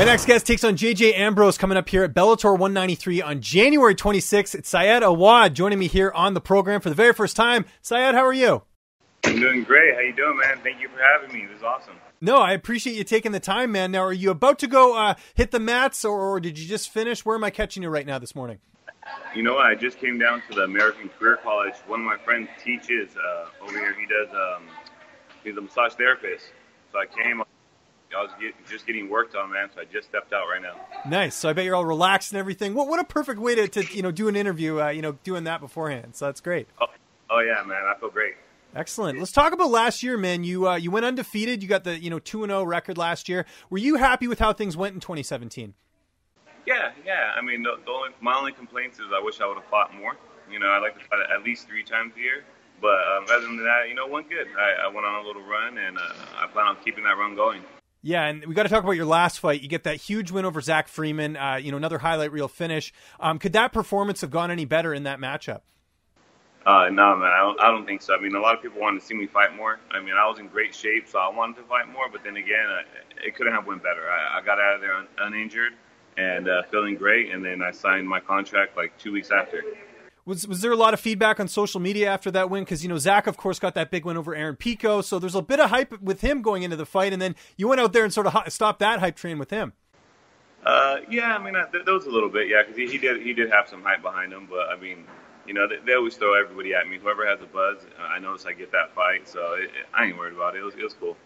My next guest takes on JJ Ambrose coming up here at Bellator 193 on January 26th. It's Saad Awad joining me here on the program for the very first time. Saad, how are you? I'm doing great. How you doing, man? Thank you for having me. This is awesome. No, I appreciate you taking the time, man. Now, are you about to go hit the mats, or did you just finish? Where am I catching you right now this morning? You know what? I just came down to the American Career College. One of my friends teaches over here. He's a massage therapist. So I came. I was just getting work done, man. So I just stepped out right now. Nice. So I bet you're all relaxed and everything. What a perfect way to do an interview. Doing that beforehand. So that's great. Oh yeah, man. I feel great. Excellent. Let's talk about last year, man. You went undefeated. You got the 2-0 record last year. Were you happy with how things went in 2017? Yeah. I mean, my only complaints is I wish I would have fought more. I'd like to fight at least 3 times a year. But other than that, went good. I went on a little run, and I plan on keeping that run going. Yeah, and we got to talk about your last fight. You get that huge win over Zach Freeman. Another highlight reel finish. Could that performance have gone any better in that matchup? No, man, I don't think so. I mean, a lot of people wanted to see me fight more. I mean, I was in great shape, so I wanted to fight more. But then again, it couldn't have went better. I got out of there uninjured and feeling great, and then I signed my contract like 2 weeks after. Was there a lot of feedback on social media after that win? Because, Zach, of course, got that big win over Aaron Pico, so there's a bit of hype with him going into the fight, and then you went out there and sort of stopped that hype train with him. Yeah, I mean, there was a little bit, yeah, because he did have some hype behind him, but, I mean, they always throw everybody at me. Whoever has a buzz, I notice I get that fight, so I ain't worried about it. It was cool.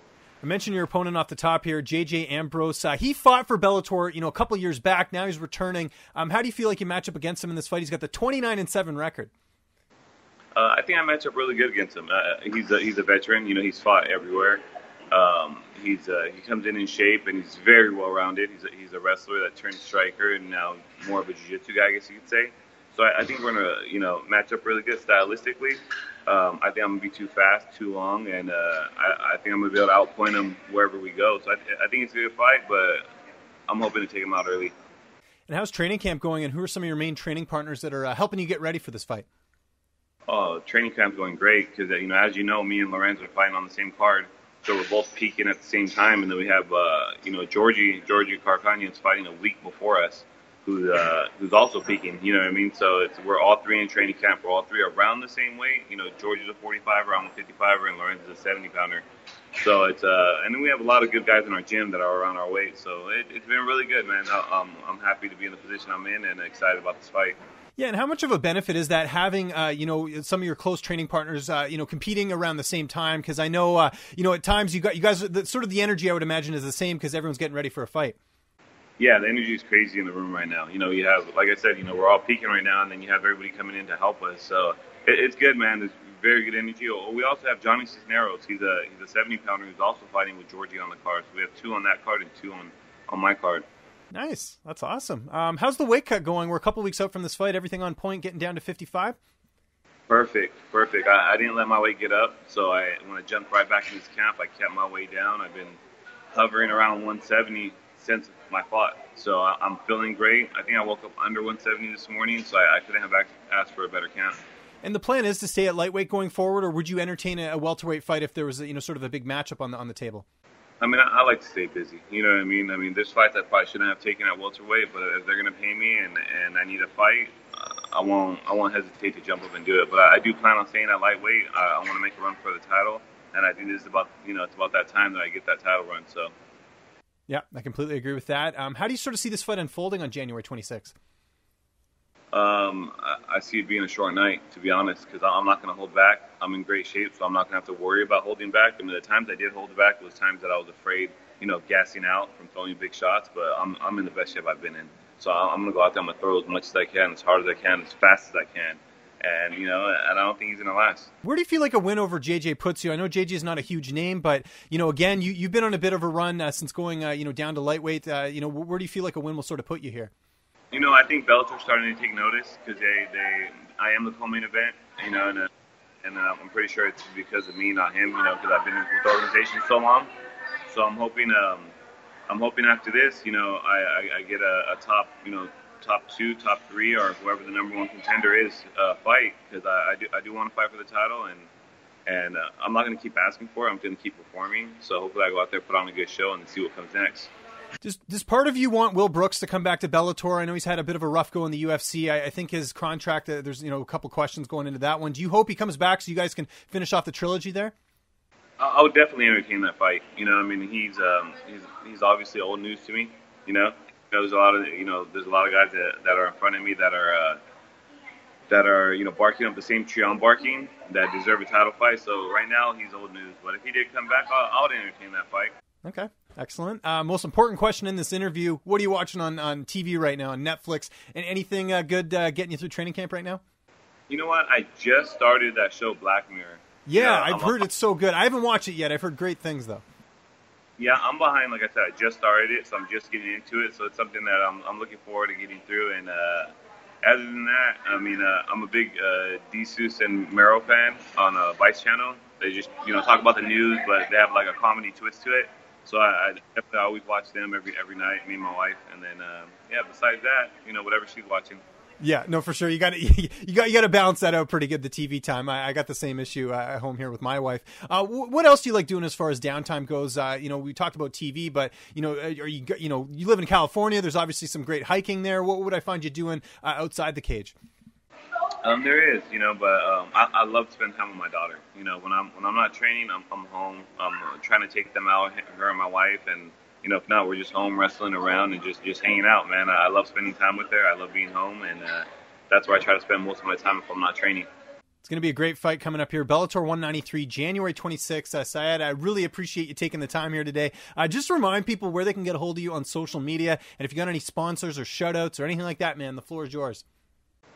I mentioned your opponent off the top here, JJ Ambrose. He fought for Bellator, a couple years back. Now he's returning. How do you feel like you match up against him in this fight? He's got the 29-7 record. I think I match up really good against him. He's a veteran. He's fought everywhere. He comes in shape, and he's very well-rounded. He's a wrestler that turned striker and now more of a jiu-jitsu guy, I guess you could say. So I think we're going to, match up really good stylistically. I think I'm going to be too fast, too long, and I think I'm going to be able to outpoint him wherever we go. So I think it's a good fight, but I'm hoping to take him out early. And how's training camp going, and who are some of your main training partners that are helping you get ready for this fight? Oh, training camp's going great because, as you know, me and Lorenzo are fighting on the same card. So we're both peaking at the same time, and then we have, Georgie Carcagna's fighting a week before us. Who's also peaking, you know what I mean? So we're all 3 in training camp. We're all 3 around the same weight. Georgie's a 45er, I'm a 55er, and Lorenzo's a 70-pounder. So and then we have a lot of good guys in our gym that are around our weight. So it's been really good, man. I'm happy to be in the position I'm in and excited about this fight. Yeah, and how much of a benefit is that having, some of your close training partners, competing around the same time? Because I know, at times you guys, sort of the energy I would imagine is the same because everyone's getting ready for a fight. Yeah, the energy is crazy in the room right now. You have, like I said, we're all peaking right now, and then you have everybody coming in to help us. So it's good, man. There's very good energy. We also have Johnny Cisneros. He's a 70-pounder who's also fighting with Georgie on the card. So we have 2 on that card and 2 on my card. Nice. That's awesome. How's the weight cut going? We're a couple weeks out from this fight. Everything on point, getting down to 55? Perfect. I didn't let my weight get up. So when I jumped right back in this camp, I kept my weight down. I've been hovering around 170 since my fight. So I'm feeling great. I think I woke up under 170 this morning, so I couldn't have asked for a better camp. And the plan is to stay at lightweight going forward, or would you entertain a welterweight fight if there was sort of a big matchup on the table? I mean, I like to stay busy. You know what I mean? I mean, there's fights I probably shouldn't have taken at welterweight, but if they're going to pay me and I need a fight, I won't hesitate to jump up and do it. But I do plan on staying at lightweight. I want to make a run for the title, and I think this is about it's about that time that I get that title run. So. Yeah, I completely agree with that. How do you sort of see this fight unfolding on January 26th? I see it being a short night, to be honest, because I'm not going to hold back. I'm in great shape, so I'm not going to have to worry about holding back. I mean, the times I did hold back was times that I was afraid, gassing out from throwing big shots, but I'm in the best shape I've been in. So I'm going to go out there, I'm going to throw as much as I can, as hard as I can, as fast as I can. And, and I don't think he's going to last. Where do you feel like a win over JJ puts you? I know JJ is not a huge name, but, again, you've been on a bit of a run since going, down to lightweight. Where do you feel like a win will sort of put you here? I think Bellator's starting to take notice because I am the co-main event, and I'm pretty sure it's because of me, not him, because I've been with the organization so long. So I'm hoping after this, I get a top, top 2, top 3, or whoever the number 1 contender is, fight, because I do want to fight for the title, and I'm not going to keep asking for it. I'm going to keep performing. So hopefully I go out there, put on a good show, and see what comes next. Does part of you want Will Brooks to come back to Bellator? I know he's had a bit of a rough go in the UFC. I think his contract, there's a couple questions going into that one. Do you hope he comes back so you guys can finish off the trilogy there? I would definitely entertain that fight. I mean, he's obviously old news to me. There's a lot of guys that are in front of me that are barking up the same tree I'm barking that deserve a title fight. So right now he's old news. But if he did come back, I would entertain that fight. Okay, excellent. Most important question in this interview: what are you watching on TV right now, on Netflix? And anything good getting you through training camp right now? You know what? I just started that show Black Mirror. Yeah, I've heard it's so good. I haven't watched it yet. I've heard great things though. Yeah, I'm behind. Like I said, I just started it, so I'm just getting into it. So it's something that I'm looking forward to getting through. And other than that, I mean, I'm a big DeSeuss and Mero fan on Vice Channel. They just talk about the news, but they have like a comedy twist to it. So I definitely always watch them every night, me and my wife. And then besides that, whatever she's watching. Yeah, no, for sure. You got to balance that out pretty good. The TV time. I got the same issue at home here with my wife. What else do you like doing as far as downtime goes? We talked about TV, but you live in California. There's obviously some great hiking there. What would I find you doing outside the cage? There is, but I love to spend time with my daughter. When I'm not training, I'm home. I'm trying to take them out, her and my wife, and if not, we're just home wrestling around and just hanging out, man. I love spending time with her. I love being home, and that's where I try to spend most of my time if I'm not training. It's going to be a great fight coming up here. Bellator 193, January 26th. Saad, I really appreciate you taking the time here today. Just remind people where they can get a hold of you on social media, and if you got any sponsors or shout-outs or anything like that, man, the floor is yours.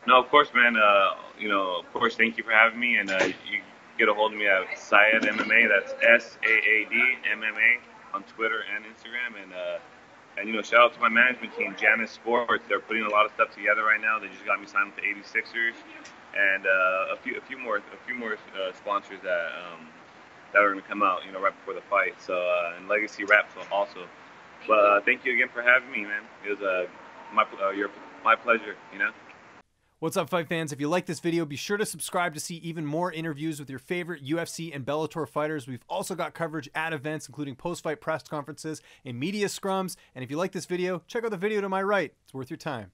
No, of course, man. Of course, thank you for having me, and you get a hold of me at Saad MMA. That's SAAD MMA. On Twitter and Instagram, and shout out to my management team, Janus Sports. They're putting a lot of stuff together right now. They just got me signed with the 86ers, and a few more sponsors that are going to come out, right before the fight. So and Legacy Raps also. But thank you again for having me, man. It was my pleasure. What's up, fight fans? If you like this video, be sure to subscribe to see even more interviews with your favorite UFC and Bellator fighters. We've also got coverage at events, including post-fight press conferences and media scrums. And if you like this video, check out the video to my right. It's worth your time.